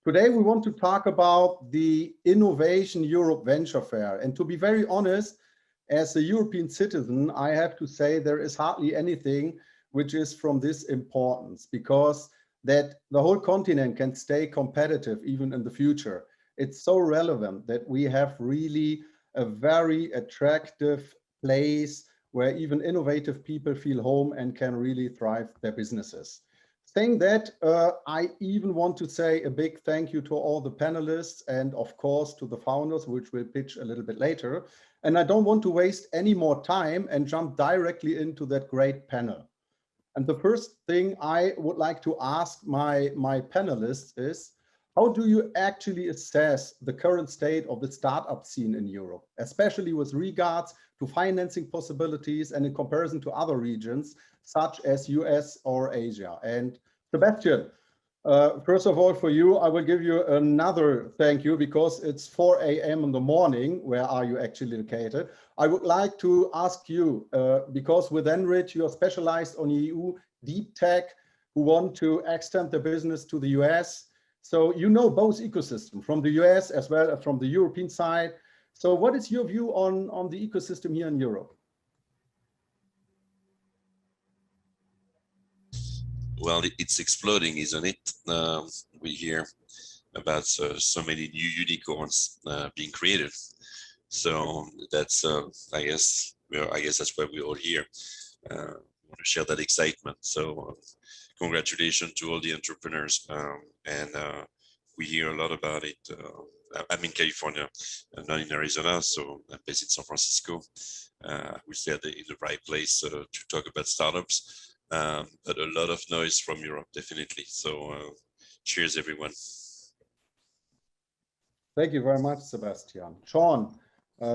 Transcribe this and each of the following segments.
Today we want to talk about the Innovation Europe Venture Fair. And to be very honest, as a European citizen, I have to say there is hardly anything which is from this importance, because that the whole continent can stay competitive even in the future. It's so relevant that we have really a very attractive place where even innovative people feel home and can really thrive their businesses. Saying that, I even want to say a big thank you to all the panelists and of course to the founders, which we'll pitch a little bit later. And I don't want to waste any more time and jump directly into that great panel. And the first thing I would like to ask my panelists is, how do you actually assess the current state of the startup scene in Europe, especially with regards to financing possibilities and in comparison to other regions, such as US or Asia? And Sebastian, first of all, for you, I will give you another thank you because it's 4 a.m. in the morning. Where are you actually located? I would like to ask you, because with Enrich, you are specialized on EU deep tech who want to extend their business to the US. So you know both ecosystems from the US as well as from the European side. So what is your view on the ecosystem here in Europe? Well, it's exploding, isn't it? We hear about so many new unicorns being created. So that's, I guess that's why we're all here. Want to share that excitement. So congratulations to all the entrepreneurs. And we hear a lot about it. I'm in California, not in Arizona, so I'm based in San Francisco. We stay in the right place to talk about startups. But a lot of noise from Europe, definitely. So cheers, everyone. Thank you very much, Sebastian. Sean,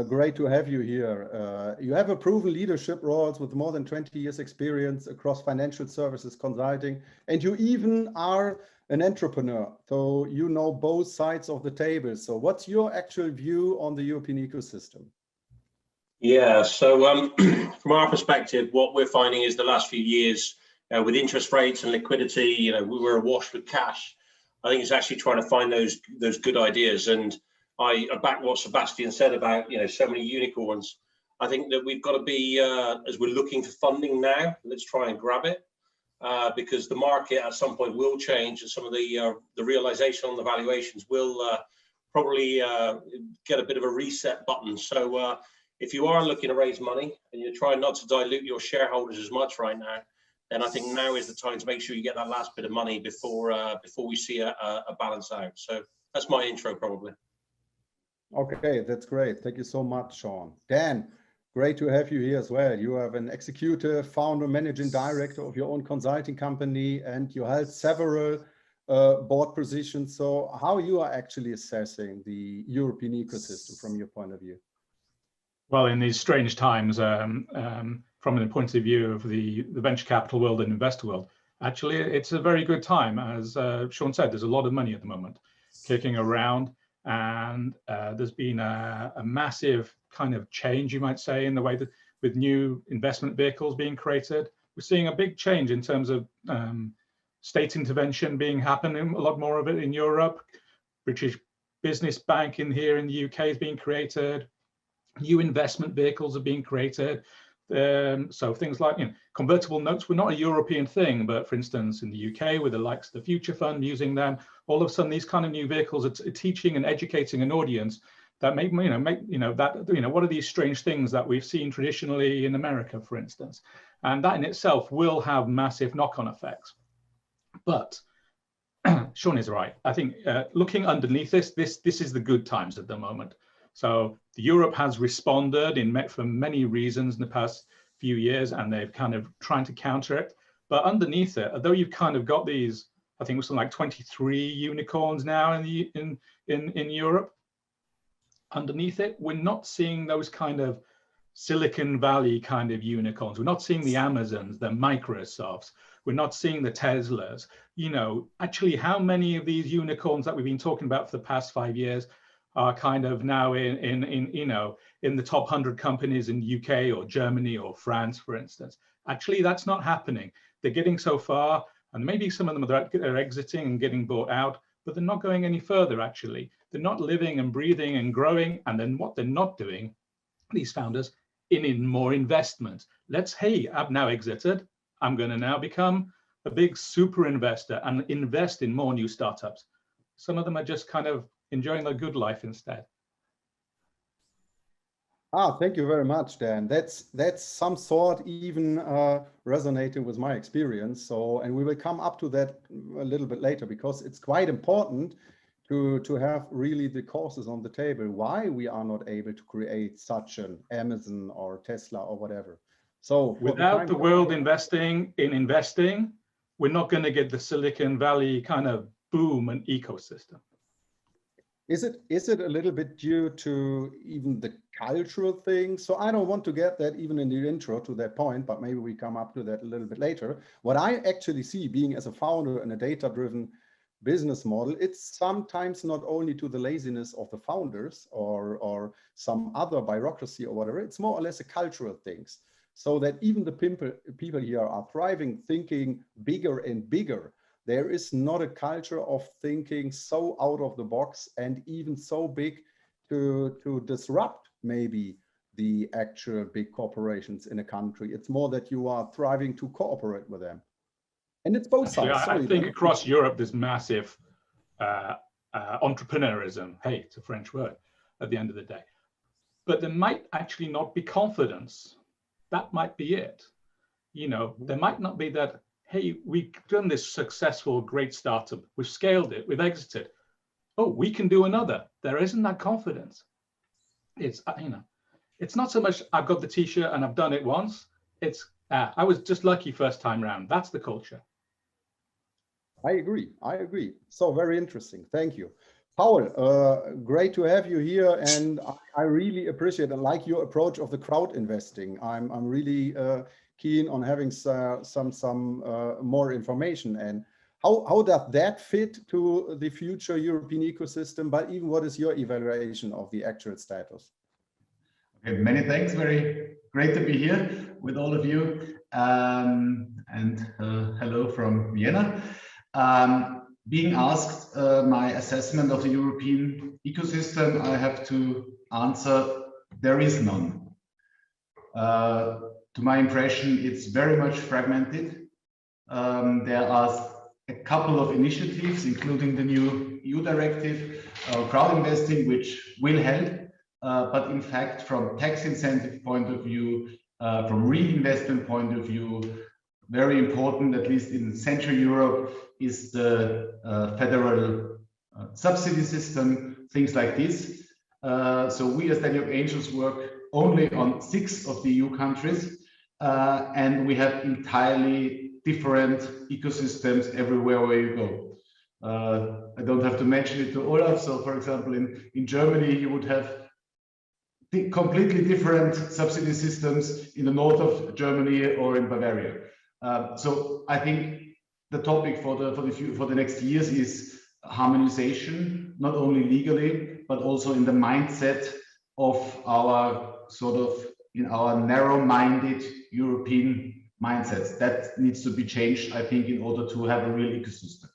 great to have you here. You have a proven leadership roles with more than 20 years experience across financial services consulting, and you even are an entrepreneur. So you know both sides of the table. So what's your actual view on the European ecosystem? Yeah, so from our perspective, what we're finding is the last few years with interest rates and liquidity, we were awash with cash. I think it's actually trying to find those good ideas. And I back what Sebastian said about so many unicorns. I think that we've got to be as we're looking for funding now, let's try and grab it because the market at some point will change, and some of the realization on the valuations will probably get a bit of a reset button. So if you are looking to raise money and you're trying not to dilute your shareholders as much right now, then I think now is the time to make sure you get that last bit of money before we see a balance out. So that's my intro, probably. Okay, that's great. Thank you so much, Sean. Dan, great to have you here as well. You have an executive, founder, managing director of your own consulting company, and you held several board positions. So how you are actually assessing the European ecosystem from your point of view? Well, in these strange times, from the point of view of the venture capital world and investor world, actually, it's a very good time. As Sean said, there's a lot of money at the moment kicking around, and there's been a massive kind of change, you might say, in the way that with new investment vehicles being created. We're seeing a big change in terms of state intervention happening, a lot more of it in Europe. British Business Bank in here in the UK is being created. New investment vehicles are being created. So things like convertible notes were not a European thing, but for instance, in the UK, with the likes of the Future Fund using them, all of a sudden these kind of new vehicles are teaching and educating an audience that what are these strange things that we've seen traditionally in America, for instance, and that in itself will have massive knock-on effects. But Sean is right. I think looking underneath this is the good times at the moment. So Europe has responded for many reasons in the past few years, and they've kind of trying to counter it. But underneath it, although you've kind of got these, I think it was something like 23 unicorns now in Europe, underneath it, we're not seeing those kind of Silicon Valley kind of unicorns. We're not seeing the Amazons, the Microsofts. We're not seeing the Teslas. Actually, how many of these unicorns that we've been talking about for the past 5 years are kind of now in the top 100 companies in UK or Germany or France, for instance? Actually, that's not happening. They're getting so far, and maybe some of them are exiting and getting bought out, but they're not going any further, actually. They're not living and breathing and growing. And then what they're not doing, these founders, in more investment. Hey, I've now exited. I'm going to now become a big super investor and invest in more new startups. Some of them are just kind of enjoying their good life instead. Thank you very much, Dan. That's some sort even resonating with my experience. So, and we will come up to that a little bit later, because it's quite important to have really the causes on the table why we are not able to create such an Amazon or Tesla or whatever. So without the world investing in investing, we're not going to get the Silicon Valley kind of boom and ecosystem. Is it a little bit due to even the cultural thing? So I don't want to get that even in the intro to that point, but maybe we come up to that a little bit later. What I actually see, being as a founder in a data-driven business model, it's sometimes not only to the laziness of the founders or some other bureaucracy or whatever, it's more or less a cultural things. So that even the people here are thriving, thinking bigger and bigger. There is not a culture of thinking so out of the box and even so big to disrupt maybe the actual big corporations in a country. It's more that you are thriving to cooperate with them. And it's both sides. I think across Europe, there's massive entrepreneurism. Hey, it's a French word at the end of the day. But there might actually not be confidence. That might be it. You know, there might not be that, hey, we've done this successful, great startup. We've scaled it. We've exited. Oh, we can do another. There isn't that confidence. It's, it's not so much I've got the T-shirt and I've done it once. It's, I was just lucky first time round. That's the culture. I agree. So very interesting. Thank you. Paul, great to have you here. And I really appreciate and like your approach of the crowd investing. I'm really keen on having some more information. And how does that fit to the future European ecosystem? But even what is your evaluation of the actual status? Okay, many thanks. Very great to be here with all of you. And hello from Vienna. Being asked my assessment of the European ecosystem, I have to answer, there is none. To my impression, it's very much fragmented. There are a couple of initiatives, including the new EU directive, crowd investing, which will help. But in fact, from tax incentive point of view, from reinvestment point of view, very important, at least in Central Europe, is the federal subsidy system, things like this. So we as Danube Angels work only on 6 of the EU countries, and we have entirely different ecosystems everywhere where you go. I don't have to mention it to Olaf. So for example, in Germany, you would have completely different subsidy systems in the north of Germany or in Bavaria. So I think the topic for the next years is harmonization, not only legally, but also in the mindset of our sort of, in our narrow-minded European mindsets. That needs to be changed, I think, in order to have a real ecosystem.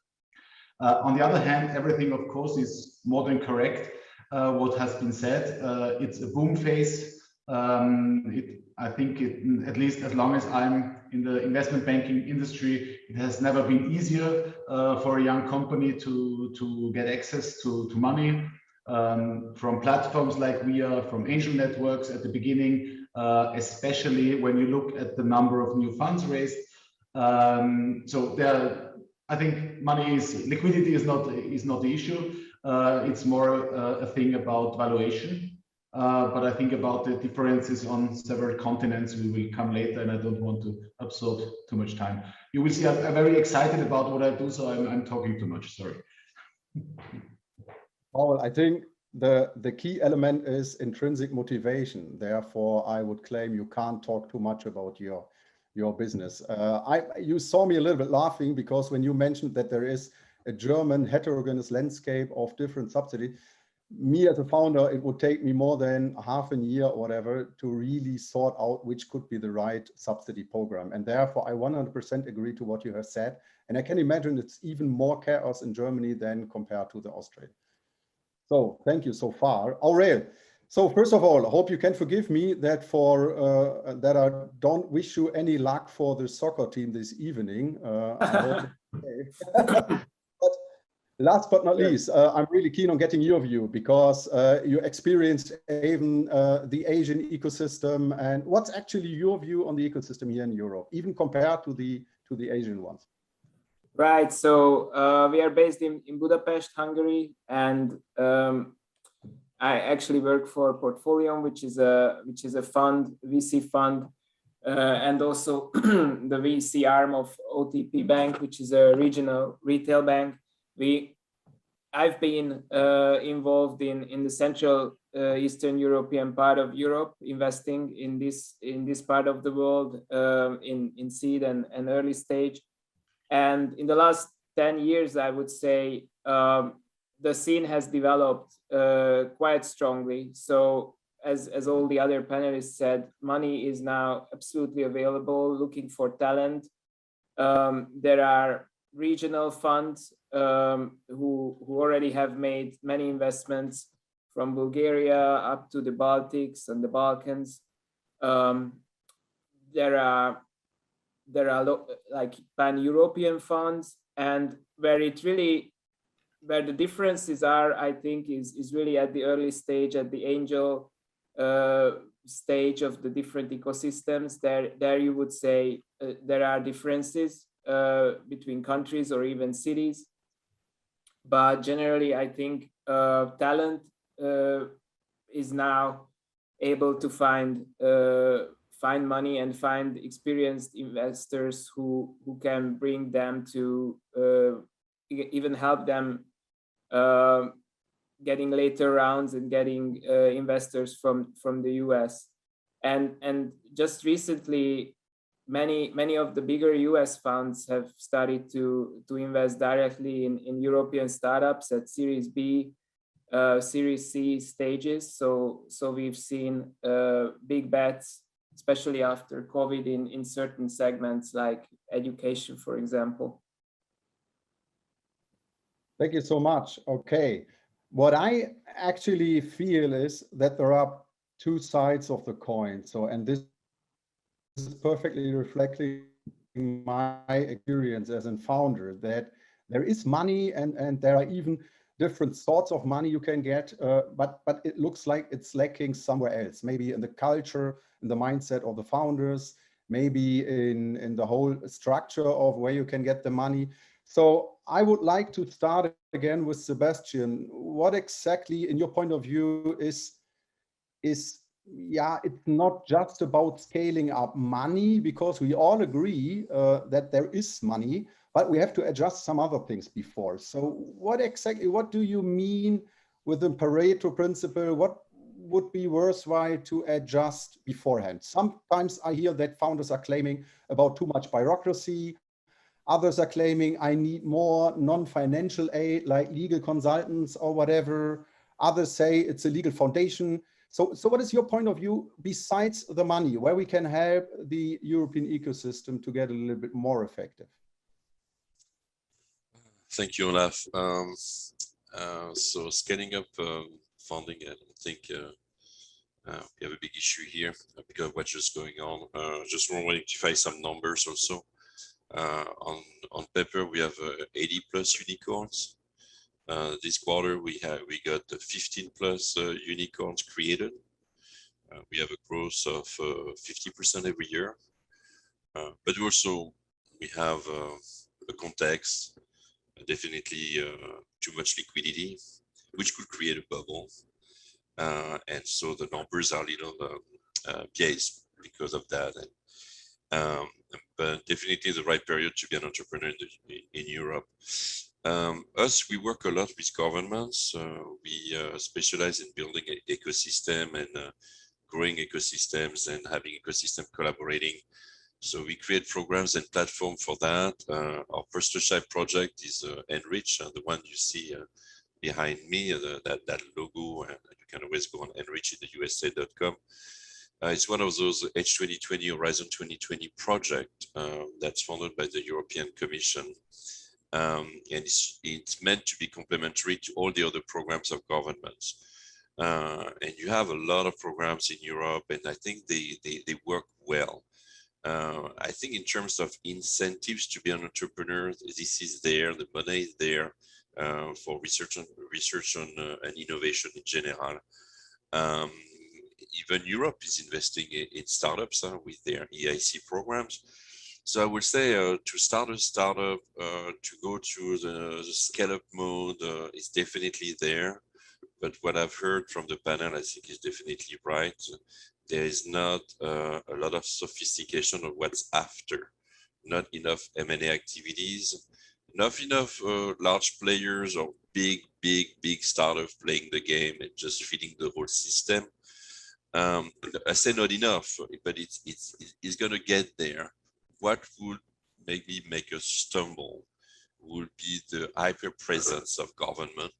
On the other hand, everything, of course, is more than correct. What has been said, it's a boom phase. I think at least as long as I'm in the investment banking industry, it has never been easier for a young company to get access to money from platforms like we are, from angel networks at the beginning, especially when you look at the number of new funds raised. So I think liquidity is not the issue. It's more a thing about valuation. But I think about the differences on several continents, we will come later, and I don't want to absorb too much time. You will see I'm very excited about what I do, so I'm talking too much, sorry. Paul, I think the key element is intrinsic motivation. Therefore, I would claim you can't talk too much about your business. You saw me a little bit laughing because when you mentioned that there is a German heterogeneous landscape of different subsidies, me as a founder, it would take me more than half a year or whatever to really sort out which could be the right subsidy program. And therefore, I 100% agree to what you have said. And I can imagine it's even more chaos in Germany than compared to the Austria. So thank you so far. Aurel, so first of all, I hope you can forgive me that that I don't wish you any luck for the soccer team this evening. I hope okay. Last but not least, I'm really keen on getting your view because you experienced even the Asian ecosystem, and what's actually your view on the ecosystem here in Europe, even compared to the Asian ones? Right. So we are based in Budapest, Hungary, and I actually work for Portfolium, which is a fund, VC fund, and also the VC arm of OTP Bank, which is a regional retail bank. I've been involved in the Central Eastern European part of Europe, investing in this part of the world in seed and early stage. And in the last 10 years, I would say the scene has developed quite strongly. So as all the other panelists said, money is now absolutely available, looking for talent. There are regional funds who already have made many investments from Bulgaria up to the Baltics and the Balkans. There are like pan-European funds, and where the differences are, I think, is really at the early stage, at the angel stage of the different ecosystems. There you would say there are differences between countries or even cities. But generally, I think talent is now able to find money and find experienced investors who can bring them to even help them getting later rounds and getting investors from the US. And just recently, many of the bigger US funds have started to invest directly in European startups at Series B, Series C stages. So we've seen big bets, especially after COVID, in certain segments like education, for example. Thank you so much. Okay. What I actually feel is that there are two sides of the coin. So, and this is perfectly reflecting my experience as a founder, that there is money and there are even different sorts of money you can get, but it looks like it's lacking somewhere else, maybe in the culture, in the mindset of the founders, maybe in the whole structure of where you can get the money. So I would like to start again with Sebastian. What exactly, in your point of view, is yeah, it's not just about scaling up money, because we all agree that there is money, but we have to adjust some other things before. So what do you mean with the Pareto principle? What would be worthwhile to adjust beforehand? Sometimes I hear that founders are claiming about too much bureaucracy. Others are claiming I need more non-financial aid, like legal consultants or whatever. Others say it's a legal foundation. So what is your point of view besides the money, where we can help the European ecosystem to get a little bit more effective? Thank you, Olaf. So scaling up funding, I don't think we have a big issue here because of what's just going on. Just wanting to find some numbers also. On paper, we have 80 plus unicorns. This quarter, we got 15 plus unicorns created. We have a growth of 50% every year. But also, we have a context, definitely too much liquidity, which could create a bubble. And so the numbers are a little biased because of that. But definitely the right period to be an entrepreneur in Europe. Us, we work a lot with governments. We specialize in building an ecosystem and growing ecosystems and having ecosystem collaborating. So we create programs and platform for that. Our prototype project is Enrich, the one you see behind me, that logo, and you can always go on enrichindtheusa.com. It's one of those H2020 Horizon 2020 project that's funded by the European Commission. And it's meant to be complementary to all the other programs of governments. And you have a lot of programs in Europe, and I think they work well. I think in terms of incentives to be an entrepreneur, this is there, the money is there for research and innovation in general. Even Europe is investing in startups with their EIC programs. So I would say to start a startup, to go through the scale-up mode is definitely there. But what I've heard from the panel, I think is definitely right. There is not a lot of sophistication of what's after, not enough M&A activities, not enough large players or big startups playing the game and just feeding the whole system. I say not enough, but it's going to get there. What would maybe make us stumble would be the hyper presence of government,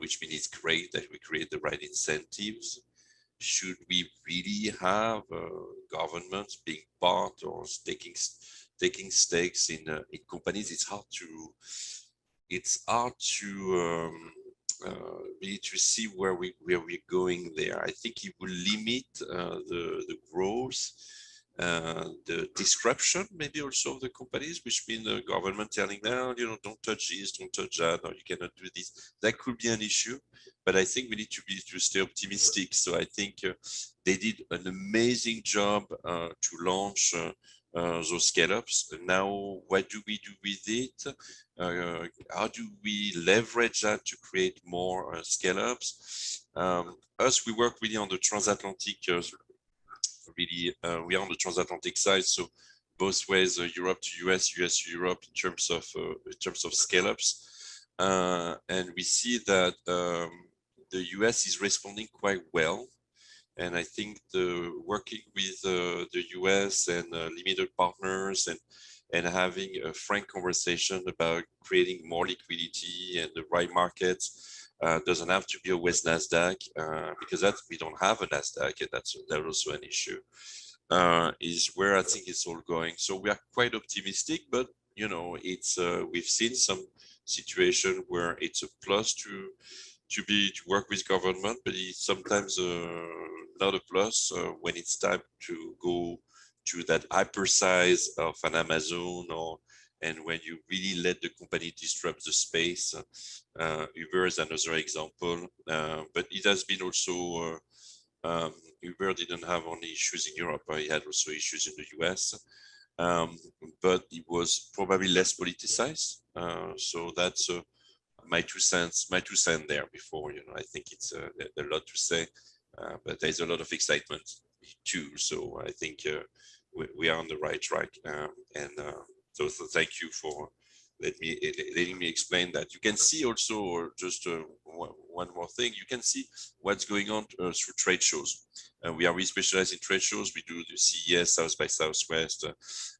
which means it's great that we create the right incentives. Should we really have governments being part or taking stakes in companies? It's hard to really to see where we're going there. I think it will limit the growth, the disruption maybe also of the companies, which means the government telling them, don't touch this, don't touch that, or you cannot do this. That could be an issue, but I think we need to stay optimistic. So I think they did an amazing job to launch those scale-ups. Now, what do we do with it? How do we leverage that to create more scale-ups? Us, we work really on the transatlantic. We are on the transatlantic side, so both ways, Europe to US, US to Europe, in terms of scale-ups, and we see that the US is responding quite well. And I think working with the US and limited partners and having a frank conversation about creating more liquidity and the right markets doesn't have to be always NASDAQ, because we don't have a NASDAQ, and that's also an issue, is where I think it's all going. So we are quite optimistic, but we've seen some situation where it's a plus to work with government, but it's sometimes not a plus when it's time to go to that hyper size of an Amazon, and when you really let the company disrupt the space. Uber is another example, but it has been also, Uber didn't have only issues in Europe, it had also issues in the US, but it was probably less politicized. So that's my two cents there before. I think it's a lot to say, but there's a lot of excitement too. So I think we are on the right track, so thank you for letting me explain that. You can see also, just one more thing, you can see what's going on through trade shows. We are really specialized in trade shows. We do the CES, South by Southwest,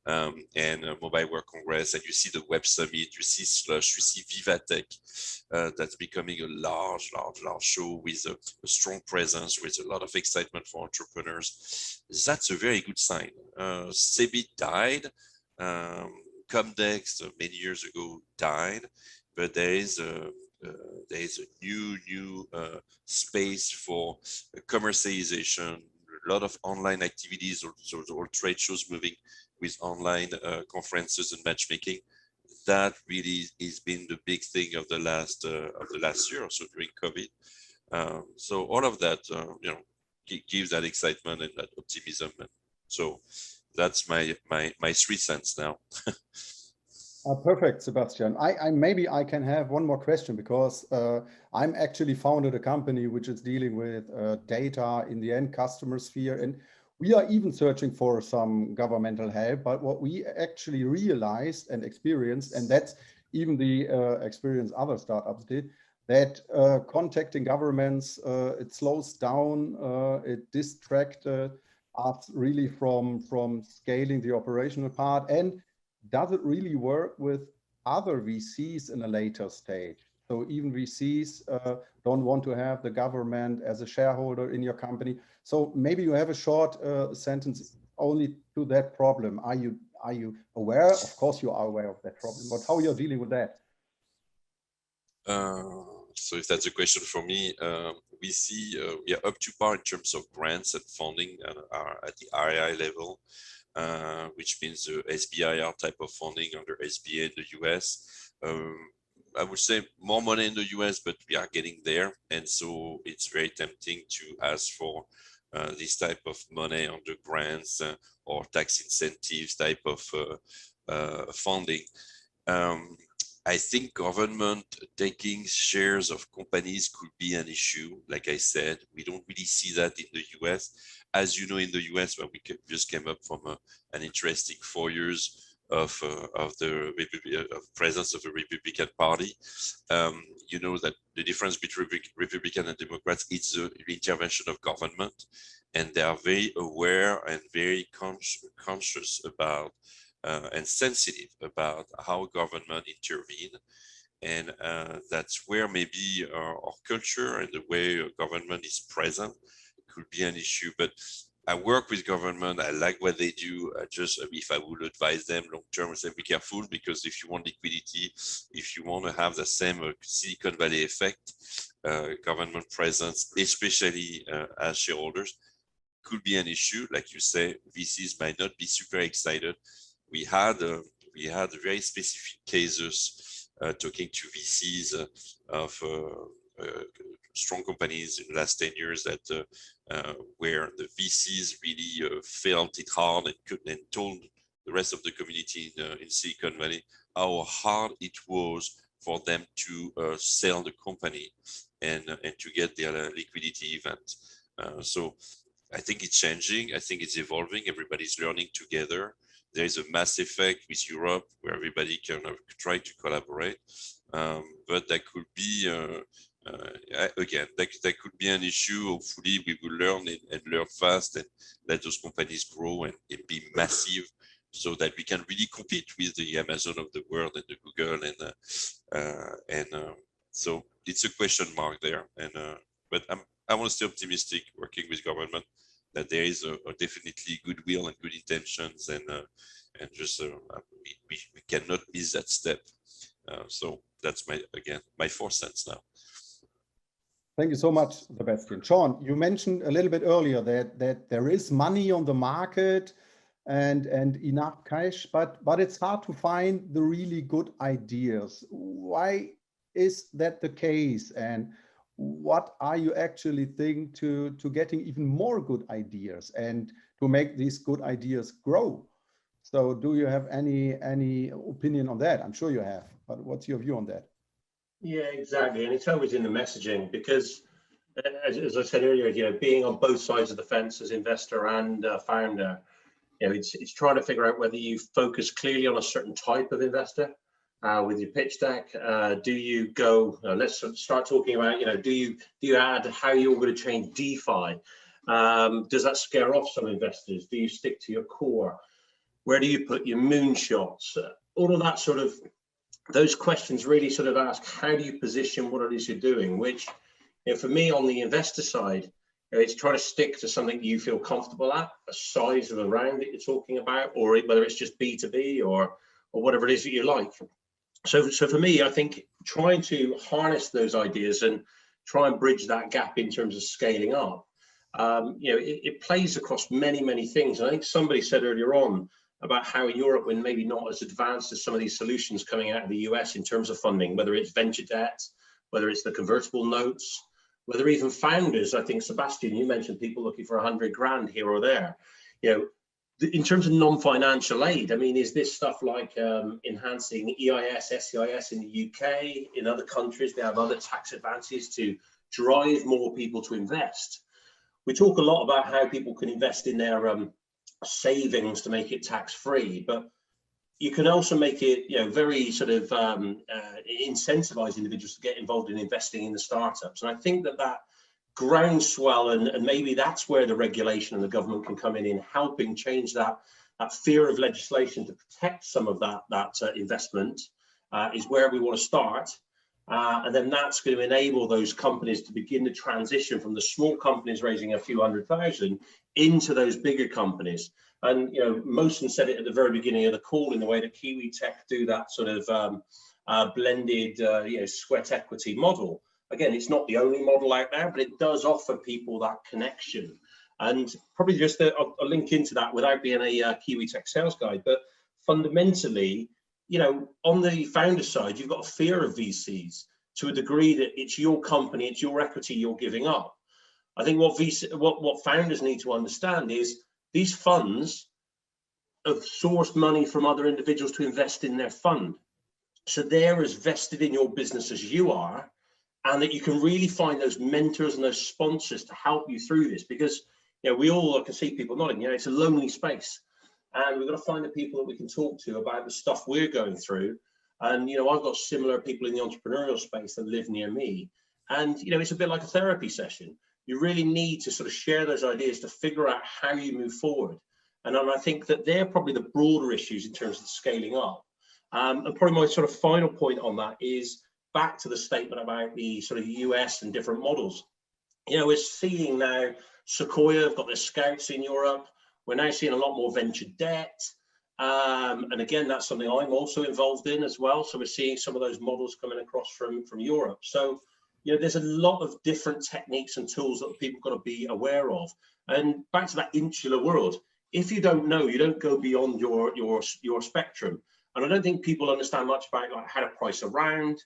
and Mobile World Congress, and you see the Web Summit, you see Slush, you see Vivatech, that's becoming a large show with a strong presence, with a lot of excitement for entrepreneurs. That's a very good sign. CeBIT died. Comdex many years ago died, but there is a new space for commercialization, a lot of online activities, or trade shows moving with online conferences and matchmaking. That really has been the big thing of the last year or so during COVID. So all of that, gives that excitement and that optimism. And so that's my 3 cents now. Perfect, Sebastian. Maybe I can have one more question, because I'm actually founded a company which is dealing with data in the end customer sphere, and we are even searching for some governmental help. But what we actually realized and experienced, and that's even the experience other startups did, that contacting governments, it slows down, it distracts us really from scaling the operational part. And does it really work with other VCs in a later stage? So even VCs don't want to have the government as a shareholder in your company. So maybe you have a short sentence only to that problem. Are you aware? Of course you are aware of that problem, but how you're dealing with that? So if that's a question for me, we see we are up to par in terms of grants and funding are at the RII level, which means the SBIR type of funding under SBA in the US. I would say more money in the US, but we are getting there. And so it's very tempting to ask for this type of money under grants or tax incentives type of funding. I think government taking shares of companies could be an issue. Like I said, we don't really see that in the US. As you know, in the US, where we just came up from an interesting 4 years of the presence of the Republican Party, you know that the difference between Republican and Democrats is the intervention of government, and they are very aware and very conscious about and sensitive about how government intervene. And that's where maybe our culture and the way government is present could be an issue. But I work with government, I like what they do. Just if I would advise them long term, I say be careful, because if you want liquidity, if you want to have the same Silicon Valley effect, government presence, especially as shareholders, could be an issue. Like you say, VCs might not be super excited. We had very specific cases talking to VCs of strong companies in the last 10 years that where the VCs really felt it hard and told the rest of the community in Silicon Valley how hard it was for them to sell the company and to get their liquidity event. So I think it's changing. I think it's evolving. Everybody's learning together. There is a mass effect with Europe where everybody kind of try to collaborate, but that could be again that could be an issue. Hopefully, we will learn and learn fast and let those companies grow and be massive, so that we can really compete with the Amazon of the world and the Google and so it's a question mark there. And but I want to stay optimistic working with government, that there is a definitely goodwill and good intentions, and just we cannot miss that step. So that's my 4 cents now. Thank you so much, Sebastian. Sean, you mentioned a little bit earlier that there is money on the market and enough cash, but it's hard to find the really good ideas. Why is that the case? And what are you actually thinking to getting even more good ideas and to make these good ideas grow? So do you have any opinion on that? I'm sure you have, but what's your view on that? Yeah, exactly. And it's always in the messaging, because as I said earlier, you know, being on both sides of the fence as investor and founder, you know, it's trying to figure out whether you focus clearly on a certain type of investor with your pitch deck. Do you go, let's start talking about, you know, do you add how you're going to change DeFi? Does that scare off some investors? Do you stick to your core? Where do you put your moonshots? All of that sort of, those questions really sort of ask, how do you position what it is you're doing? Which, you know, for me on the investor side, you know, it's trying to stick to something you feel comfortable at, a size of a round that you're talking about, or whether it's just B2B or whatever it is that you like. So for me, I think trying to harness those ideas and try and bridge that gap in terms of scaling up, you know, it plays across many things. And I think somebody said earlier on about how in Europe, we're maybe not as advanced as some of these solutions coming out of the US in terms of funding, whether it's venture debt, whether it's the convertible notes, whether even founders. I think, Sebastian, you mentioned people looking for 100 grand here or there. You know, in terms of non-financial aid, I mean, is this stuff like enhancing EIS, SEIS in the UK? In other countries, they have other tax advances to drive more people to invest. We talk a lot about how people can invest in their savings to make it tax-free, but you can also make it, you know, very sort of incentivize individuals to get involved in investing in the startups. And I think that groundswell, and maybe that's where the regulation and the government can come in helping change that fear of legislation to protect some of that investment, is where we want to start. And then that's going to enable those companies to begin to transition from the small companies raising a few $100,000 into those bigger companies. And, you know, Mohsen said it at the very beginning of the call in the way that Kiwi Tech do that sort of blended, you know, sweat equity model. Again, it's not the only model out there, but it does offer people that connection. And probably just I'll link into that without being a Kiwi Tech sales guide, but fundamentally, you know, on the founder side, you've got a fear of VCs to a degree that it's your company, it's your equity you're giving up. I think what founders need to understand is these funds have sourced money from other individuals to invest in their fund. So they're as vested in your business as you are, and that you can really find those mentors and those sponsors to help you through this, because, you know, we all can see people nodding, you know, it's a lonely space. And we've got to find the people that we can talk to about the stuff we're going through. And, you know, I've got similar people in the entrepreneurial space that live near me. And, you know, it's a bit like a therapy session. You really need to sort of share those ideas to figure out how you move forward. And I think that they're probably the broader issues in terms of scaling up. And probably my sort of final point on that is back to the statement about the sort of US and different models. You know, we're seeing now Sequoia have got their scouts in Europe. We're now seeing a lot more venture debt. And again, that's something I'm also involved in as well. So we're seeing some of those models coming across from Europe. So, you know, there's a lot of different techniques and tools that people got to be aware of. And back to that insular world, if you don't know, you don't go beyond your spectrum. And I don't think people understand much about like how to price a round,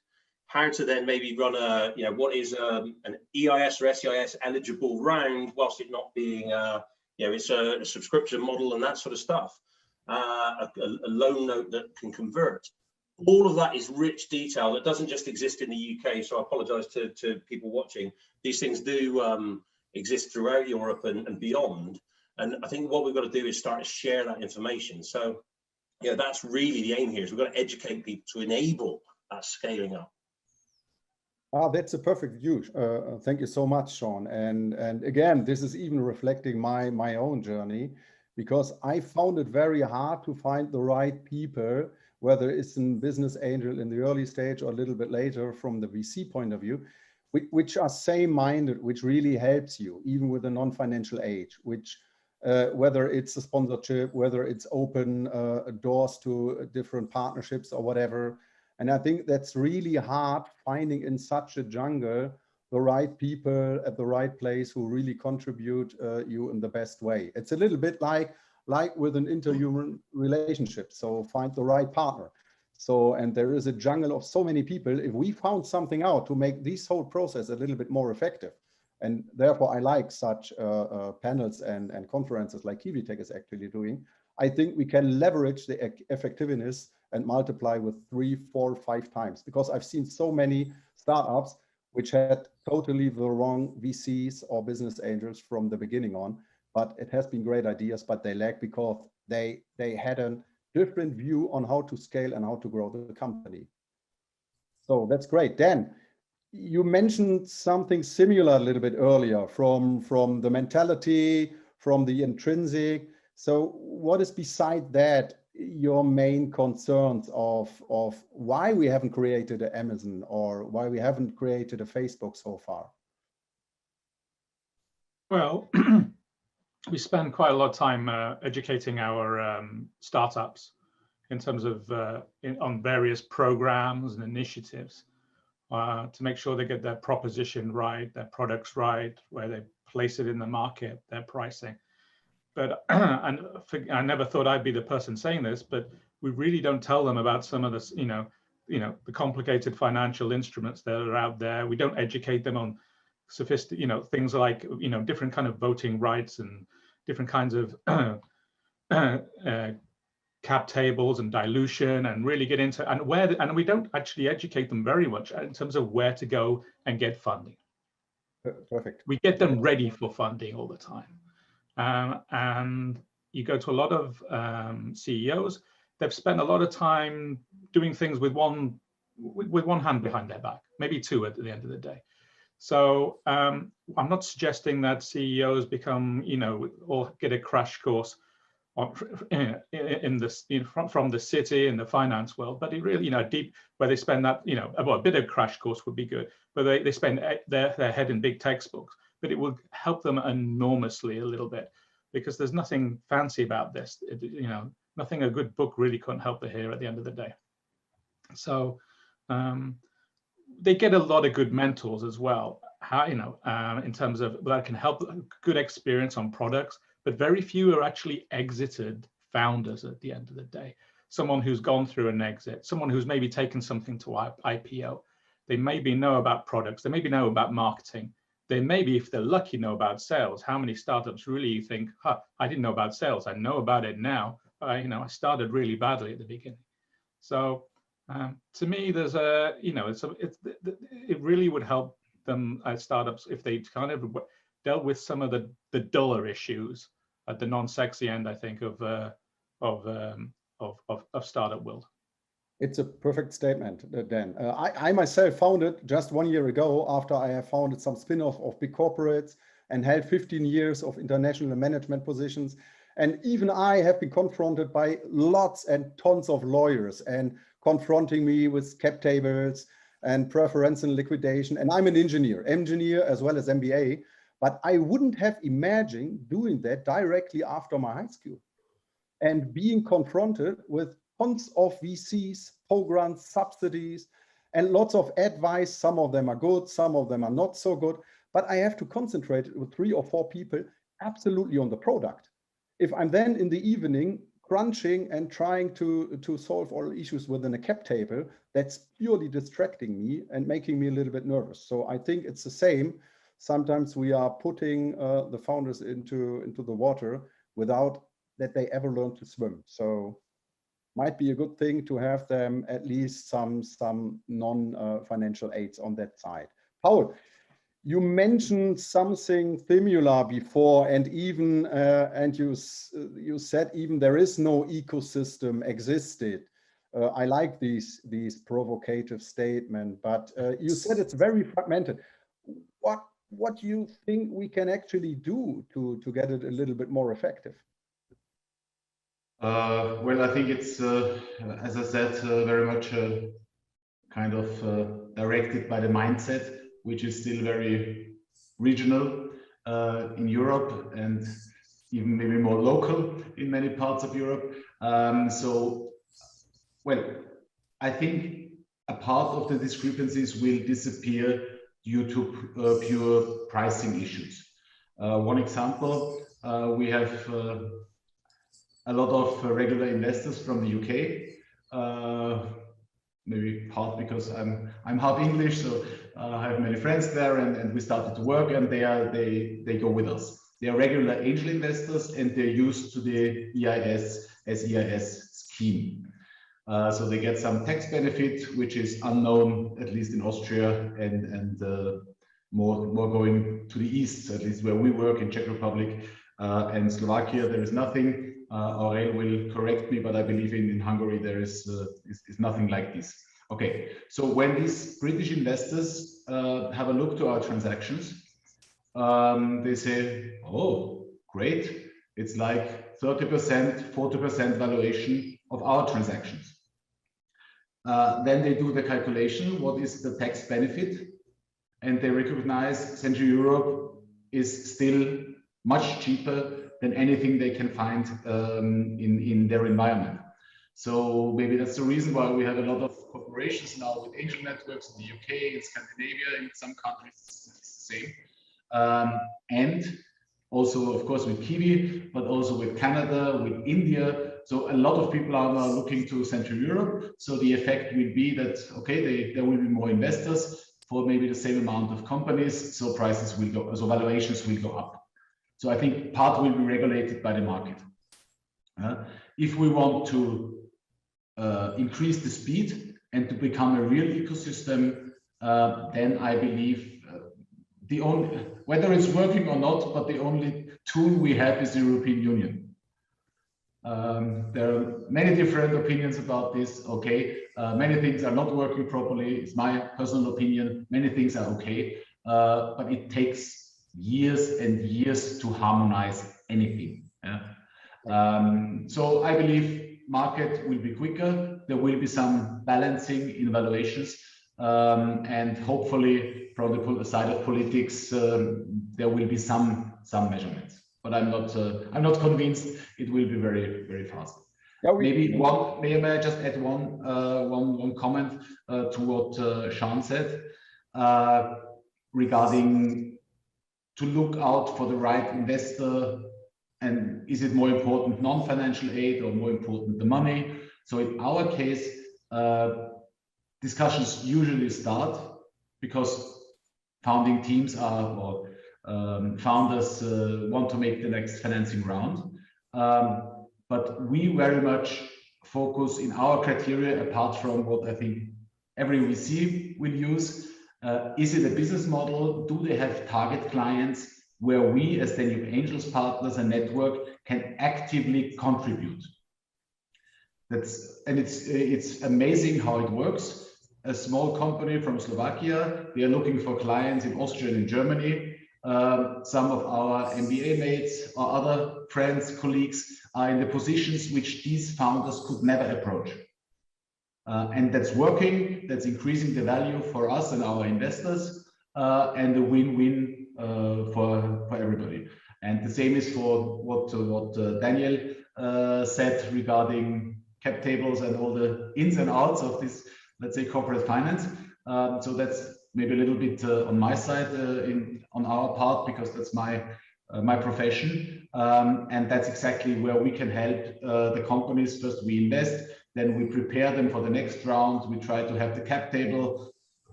how to then maybe run a, you know, what is an EIS or SEIS eligible round whilst it not being, you know, it's a subscription model and that sort of stuff. A loan note that can convert. All of that is rich detail that doesn't just exist in the UK. So I apologize to people watching. These things do exist throughout Europe and beyond. And I think what we've got to do is start to share that information. So, yeah, that's really the aim here, is we've got to educate people to enable that scaling up. That's a perfect view. Thank you so much, Sean. And again, this is even reflecting my own journey, because I found it very hard to find the right people, whether it's in business angel in the early stage or a little bit later from the VC point of view, which are same-minded, which really helps you, even with a non-financial age, which whether it's a sponsorship, whether it's open doors to different partnerships or whatever. And I think that's really hard, finding in such a jungle the right people at the right place who really contribute you in the best way. It's a little bit like with an interhuman relationship. So find the right partner. So, and there is a jungle of so many people. If we found something out to make this whole process a little bit more effective, and therefore I like such panels and conferences like Kiwi Tech is actually doing, I think we can leverage the effectiveness and multiply with 3, 4, 5 times, because I've seen so many startups which had totally the wrong VCs or business angels from the beginning on, but it has been great ideas, but they lack because they had a different view on how to scale and how to grow the company. So that's great. Dan, you mentioned something similar a little bit earlier from the mentality, from the intrinsic. So what is beside that your main concerns of why we haven't created an Amazon or why we haven't created a Facebook so far? Well, we spend quite a lot of time educating our startups in terms of on various programs and initiatives to make sure they get their proposition right, their products right, where they place it in the market, their pricing. But and I never thought I'd be the person saying this, but we really don't tell them about some of this, the complicated financial instruments that are out there. We don't educate them on sophisticated, things like, different kind of voting rights and different kinds of cap tables and dilution, and really get into and we don't actually educate them very much in terms of where to go and get funding. Perfect. We get them ready for funding all the time. And you go to a lot of CEOs, they've spent a lot of time doing things with one hand behind their back, maybe two at the end of the day. So I'm not suggesting that CEOs become, or get a crash course from the city and the finance world, but it really, deep where they spend that, a bit of crash course would be good, but they spend their head in big textbooks, but it will help them enormously a little bit, because there's nothing fancy about this. Nothing a good book really couldn't help the here at the end of the day. So they get a lot of good mentors as well, in terms of that can help, good experience on products, but very few are actually exited founders at the end of the day. Someone who's gone through an exit, someone who's maybe taken something to IPO, they maybe know about products, they maybe know about marketing, they maybe, if they're lucky, know about sales. How many startups really think, I didn't know about sales, I know about it now, but I started really badly at the beginning. So to me, there's it really would help them as startups if they kind of dealt with some of the duller issues at the non-sexy end, I think, of startup world. It's a perfect statement, Dan. I myself founded just 1 year ago, after I have founded some spin-off of big corporates and held 15 years of international management positions. And even I have been confronted by lots and tons of lawyers and confronting me with cap tables and preference and liquidation. And I'm an engineer as well as MBA, but I wouldn't have imagined doing that directly after my high school and being confronted with tons of VCs, programs, subsidies, and lots of advice. Some of them are good, some of them are not so good, but I have to concentrate with 3 or 4 people absolutely on the product. If I'm then in the evening crunching and trying to solve all issues within a cap table, that's purely distracting me and making me a little bit nervous. So I think it's the same. Sometimes we are putting the founders into the water without that they ever learn to swim. So might be a good thing to have them at least some non-financial aids on that side. Paul, you mentioned something similar before, and even and you said even there is no ecosystem existed. I like these provocative statement, but you said it's very fragmented. What do you think we can actually do to get it a little bit more effective? Well, I think it's, as I said, very much kind of directed by the mindset, which is still very regional in Europe and even maybe more local in many parts of Europe. So, well, I think a part of the discrepancies will disappear due to pure pricing issues. One example, we have a lot of regular investors from the UK, maybe part because I'm half English, so I have many friends there, and we started to work, and they go with us. They are regular angel investors, and they're used to the EIS scheme. So they get some tax benefit, which is unknown, at least in Austria, and more going to the east, at least where we work in Czech Republic and Slovakia. There is nothing. Aurel will correct me, but I believe in Hungary there is nothing like this. Okay, so when these British investors have a look to our transactions, they say, oh, great, it's like 30%, 40% valuation of our transactions. Then they do the calculation, what is the tax benefit? And they recognize Central Europe is still much cheaper than anything they can find in their environment. So maybe that's the reason why we have a lot of corporations now with angel networks in the UK, in Scandinavia, in some countries it's the same. And also, of course, with Kiwi, but also with Canada, with India. So a lot of people are now looking to Central Europe. So the effect will be that, okay, there will be more investors for maybe the same amount of companies. So prices will go, so valuations will go up. So I think part will be regulated by the market. If we want to increase the speed and to become a real ecosystem, then I believe the only, whether it's working or not, but the only tool we have is the European Union. There are many different opinions about this. Okay, many things are not working properly. It's my personal opinion. Many things are okay, but it takes years and years to harmonize anything. Yeah? So I believe market will be quicker. There will be some balancing in valuations, and hopefully from the side of politics, there will be some measurements. But I'm not convinced it will be very fast. Yeah, may I just add one comment to what Sean said regarding to look out for the right investor, and is it more important non-financial aid or more important the money? So in our case, discussions usually start because founding teams or founders want to make the next financing round. But we very much focus in our criteria, apart from what I think every VC will use. Is it a business model? Do they have target clients where we, as Danube Angels partners and network, can actively contribute? It's amazing how it works. A small company from Slovakia, they are looking for clients in Austria and in Germany. Some of our MBA mates or other friends, colleagues are in the positions which these founders could never approach. And that's working, that's increasing the value for us and our investors, and a win-win for everybody. And the same is for what Daniel said regarding cap tables and all the ins and outs of this, let's say, corporate finance. So that's maybe a little bit on my side, on our part, because that's my profession, and that's exactly where we can help the companies. First we invest, then we prepare them for the next round. We try to have the cap table,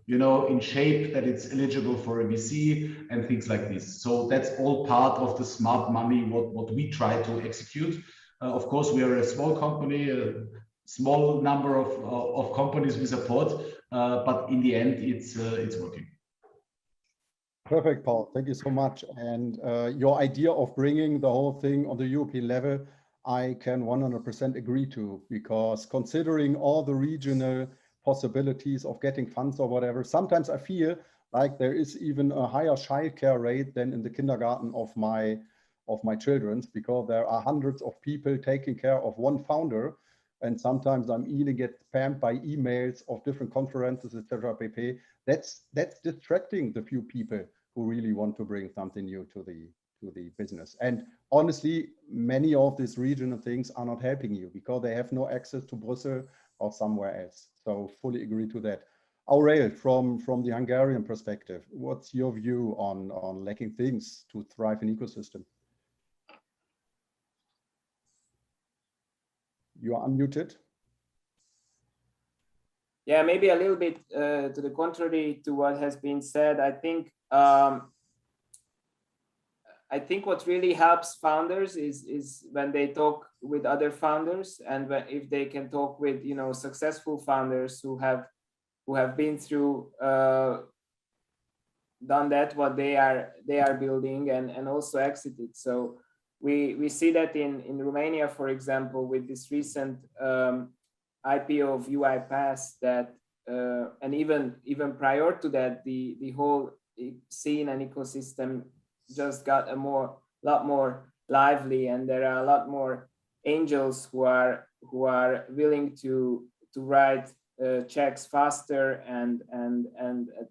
you know, in shape that it's eligible for a VC and things like this. So that's all part of the smart money, what we try to execute. Of course, we are a small company, a small number of companies we support, but in the end, it's working. Perfect, Paul. Thank you so much. And your idea of bringing the whole thing on the European level, I can 100% agree to, because considering all the regional possibilities of getting funds or whatever, sometimes I feel like there is even a higher childcare rate than in the kindergarten of my children's, because there are hundreds of people taking care of one founder. And sometimes I'm even get spammed by emails of different conferences, etc. pp. That's distracting the few people who really want to bring something new to the business. And honestly, many of these regional things are not helping you because they have no access to Brussels or somewhere else. So fully agree to that. Aurel, from the Hungarian perspective, what's your view on lacking things to thrive in ecosystem? You are unmuted. Yeah, maybe a little bit to the contrary to what has been said. I think what really helps founders is when they talk with other founders, and if they can talk with, you know, successful founders who have been through done that what they are building and also exited. So we see that in Romania, for example, with this recent IPO of UiPath, that and even prior to that, the whole scene and ecosystem just got a lot more lively, and there are a lot more angels who are willing to write checks faster and at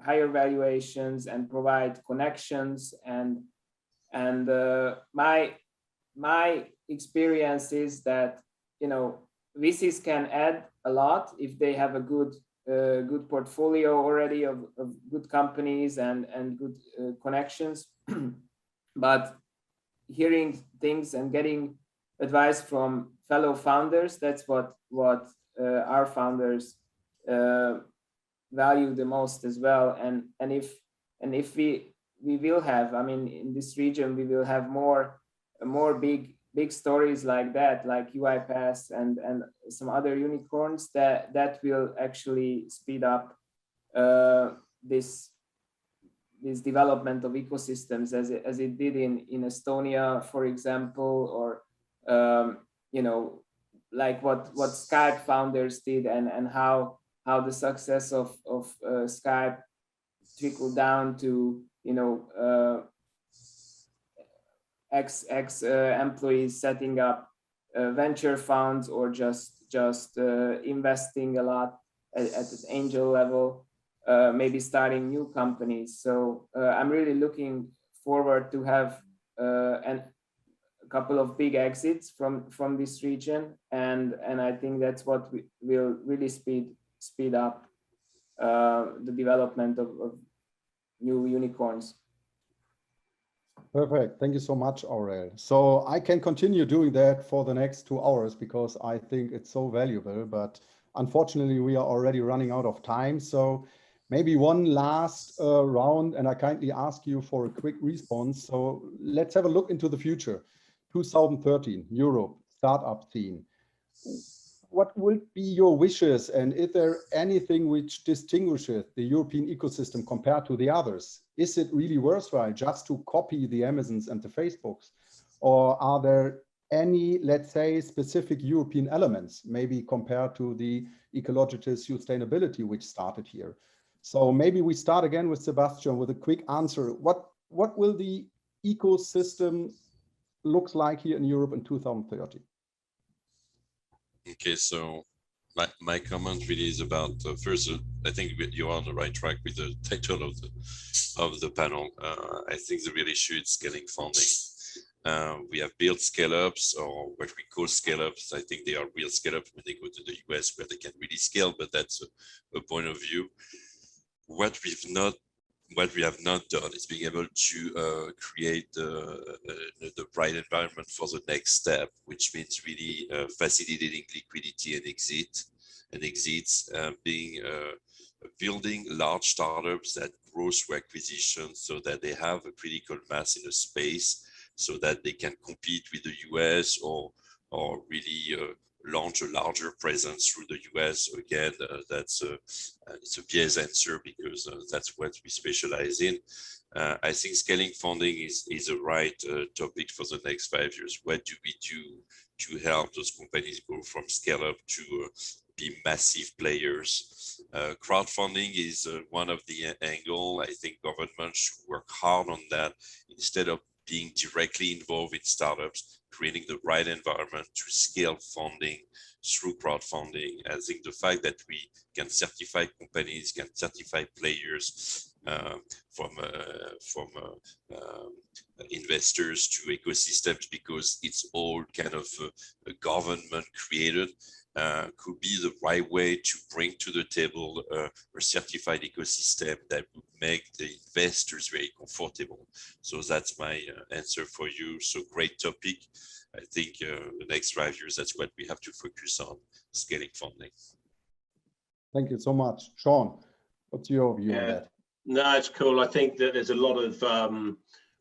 higher valuations and provide connections and my experience is that, you know, VCs can add a lot if they have a good portfolio already of good companies and good connections. But hearing things and getting advice from fellow founders, that's what our founders value the most as well. And if we will have, I mean, in this region, we will have more big stories like that, like UiPath and some other unicorns that will actually speed up this development of ecosystems as it did in Estonia, for example, or you know, like what Skype founders did and how the success of Skype trickled down to, you know, ex-employees setting up venture funds or just investing a lot at the angel level, maybe starting new companies. So I'm really looking forward to have a couple of big exits from this region, and I think that's what will really speed up the development of new unicorns. Perfect. Thank you so much, Aurel. So I can continue doing that for the next 2 hours because I think it's so valuable, but unfortunately we are already running out of time. So maybe one last round, and I kindly ask you for a quick response. So let's have a look into the future. 2013, Europe, startup scene. What would be your wishes, and is there anything which distinguishes the European ecosystem compared to the others? Is it really worthwhile just to copy the Amazons and the Facebooks? Or are there any, let's say, specific European elements, maybe compared to the ecological sustainability which started here? So maybe we start again with Sebastian with a quick answer. What will the ecosystem looks like here in Europe in 2030? Okay, so my comment really is about first. I think you're on the right track with the title of the panel. I think the real issue is scaling funding. We have built scale-ups, or what we call scale-ups. I think they are real scale-ups when they go to the US, where they can really scale. But that's a point of view. What we have not done is being able to create the right environment for the next step, which means really facilitating liquidity and exits, building large startups that grow through acquisition so that they have a critical mass in a space so that they can compete with the US or really launch a larger presence through the US. Again, it's a biased answer because that's what we specialize in. I think scaling funding is a right topic for the next 5 years. What do we do to help those companies go from scale up to be massive players? Crowdfunding is one of the angle. I think governments should work hard on that instead of being directly involved in startups, creating the right environment to scale funding through crowdfunding. I think the fact that we can certify companies, can certify players from investors to ecosystems, because it's all kind of government created, could be the right way to bring to the table a certified ecosystem that would make the investors very comfortable. So that's my answer for you. So great topic. I think the next 5 years, that's what we have to focus on, scaling funding. Thank you so much. Sean, what's your view on that? No, it's cool. I think that there's a lot of,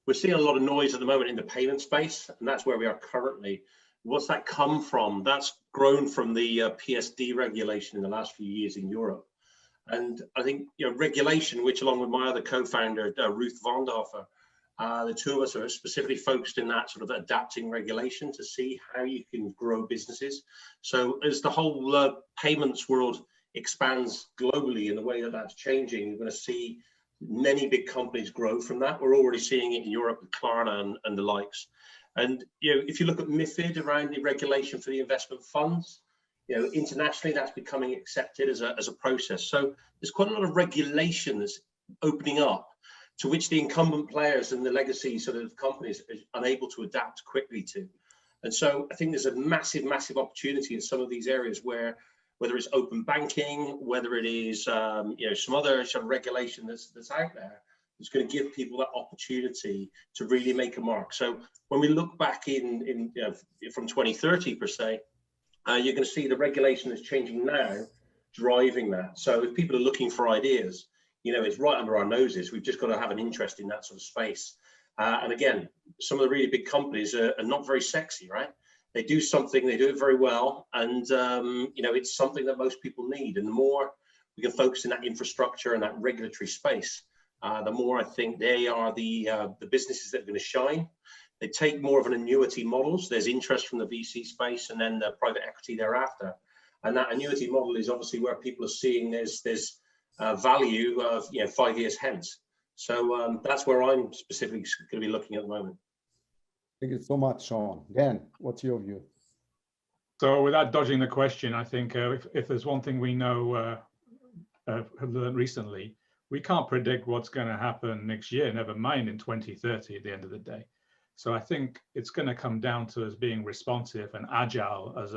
we're seeing a lot of noise at the moment in the payment space, and that's where we are currently. What's that come from? That's grown from the PSD regulation in the last few years in Europe. And I think, regulation, which along with my other co-founder, Ruth Vonderhofer, the two of us are specifically focused in that sort of adapting regulation to see how you can grow businesses. So as the whole payments world expands globally in the way that that's changing, you're going to see many big companies grow from that. We're already seeing it in Europe with Klarna and the likes. And if you look at MiFID around the regulation for the investment funds, internationally that's becoming accepted as a process. So there's quite a lot of regulation that's opening up, to which the incumbent players and the legacy sort of companies are unable to adapt quickly to. And so I think there's a massive, massive opportunity in some of these areas where, whether it's open banking, whether it is some other sort of regulation that's out there, it's going to give people that opportunity to really make a mark. So when we look back from 2030 per se, you're going to see the regulation that's changing now driving that. So if people are looking for ideas, it's right under our noses. We've just got to have an interest in that sort of space. And again, some of the really big companies are not very sexy, right? They do something, they do it very well, and it's something that most people need. And the more we can focus in that infrastructure and that regulatory space, the more I think they are the businesses that are going to shine. They take more of an annuity models. There's interest from the VC space and then the private equity thereafter. And that annuity model is obviously where people are seeing there's value of 5 years hence. So that's where I'm specifically going to be looking at the moment. Thank you so much, Sean. Dan, what's your view? So without dodging the question, I think if there's one thing we know have learned recently, we can't predict what's going to happen next year, never mind in 2030 at the end of the day. So I think it's going to come down to us being responsive and agile as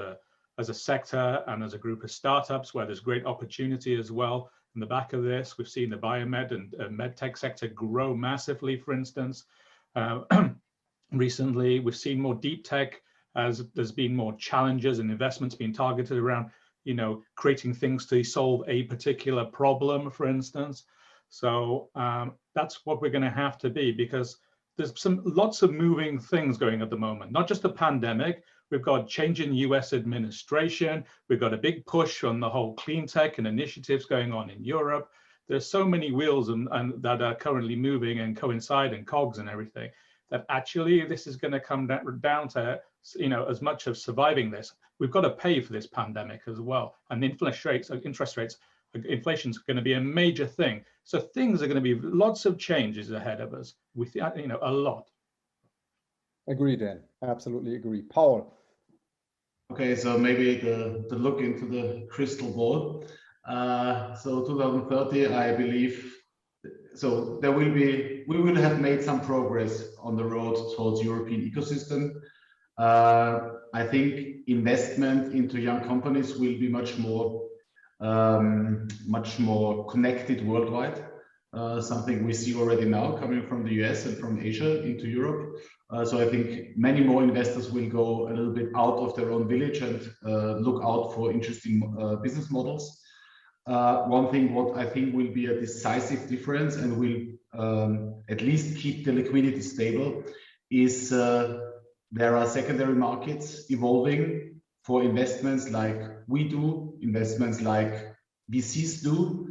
a sector and as a group of startups where there's great opportunity as well. In the back of this, we've seen the biomed and medtech sector grow massively, for instance. Recently, we've seen more deep tech as there's been more challenges and investments being targeted around, you know, creating things to solve a particular problem, for instance. So that's what we're going to have to be, because there's lots of moving things going at the moment, not just the pandemic. We've got change in US administration. We've got a big push on the whole clean tech and initiatives going on in Europe. There's so many wheels and that are currently moving and coincide and cogs and everything, that actually this is going to come down to, you know, as much of surviving this. We've got to pay for this pandemic as well. And interest rates, inflation is going to be a major thing. So things are going to be lots of changes ahead of us. With, you know, a lot. Agree, Dan. Absolutely agree. Paul. Okay, so maybe the look into the crystal ball. So 2030, I believe, so we will have made some progress on the road towards European ecosystem. I think investment into young companies will be much more connected worldwide. Something we see already now coming from the US and from Asia into Europe. So I think many more investors will go a little bit out of their own village and look out for interesting business models. One thing what I think will be a decisive difference and will at least keep the liquidity stable is there are secondary markets evolving for investments like we do, investments like VCs do,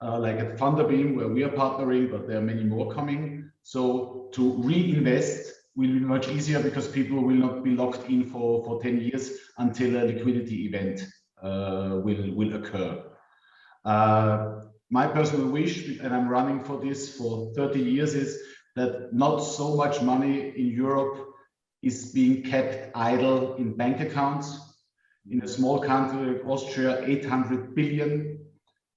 like at Thunderbeam, where we are partnering, but there are many more coming. So to reinvest will be much easier because people will not be locked in for 10 years until a liquidity event will occur. My personal wish, and I'm running for this for 30 years, is that not so much money in Europe is being kept idle in bank accounts. In a small country like Austria, 800 billion.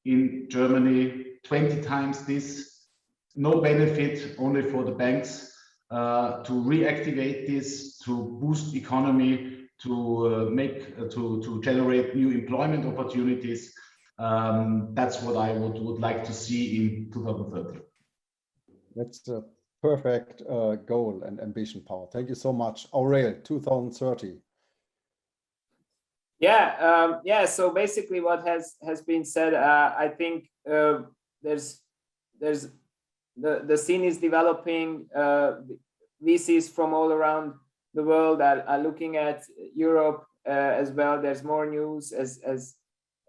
In Germany, 20 times this. No benefit, only for the banks to reactivate this, to boost economy, to generate new employment opportunities. That's what I would like to see in 2030. That's a perfect goal and ambition, Paul. Thank you so much. Aurel, 2030. Yeah, so basically what has been said, I think there's the scene is developing. VCs from all around the world are looking at Europe as well. There's more news, as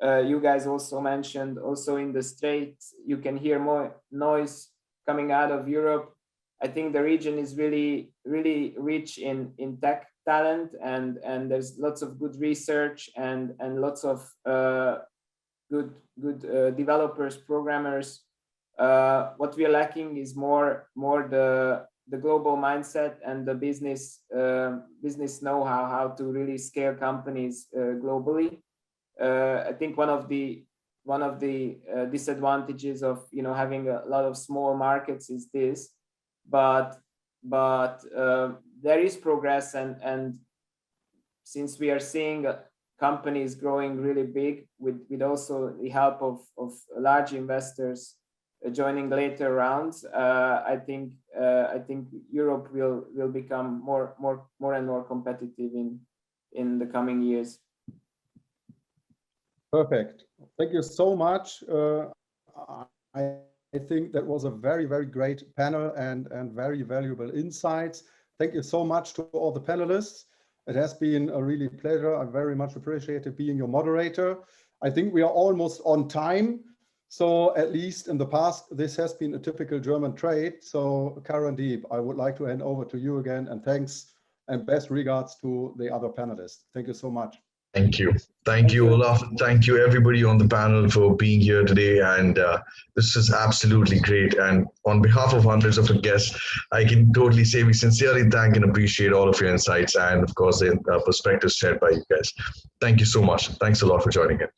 you guys also mentioned. Also in the States, you can hear more noise coming out of Europe. I think the region is really rich in tech talent, and there's lots of good research and lots of good developers, programmers. What we are lacking is more the global mindset and the business know-how, how to really scale companies globally. I think one of the disadvantages of having a lot of small markets is this, but there is progress, and since we are seeing companies growing really big with also the help of large investors joining later rounds, I think Europe will become more and more competitive in the coming years. Perfect. Thank you so much. I think that was a very, very great panel and very valuable insights. Thank you so much to all the panelists. It has been a really pleasure. I very much appreciated being your moderator. I think we are almost on time. So at least in the past, this has been a typical German trait. So Karandeep, I would like to hand over to you again, and thanks and best regards to the other panelists. Thank you so much. Thank you. Thank you, Olaf. Thank you, everybody on the panel, for being here today. And this is absolutely great. And on behalf of hundreds of guests, I can totally say we sincerely thank and appreciate all of your insights and, of course, the perspectives shared by you guys. Thank you so much. Thanks a lot for joining in.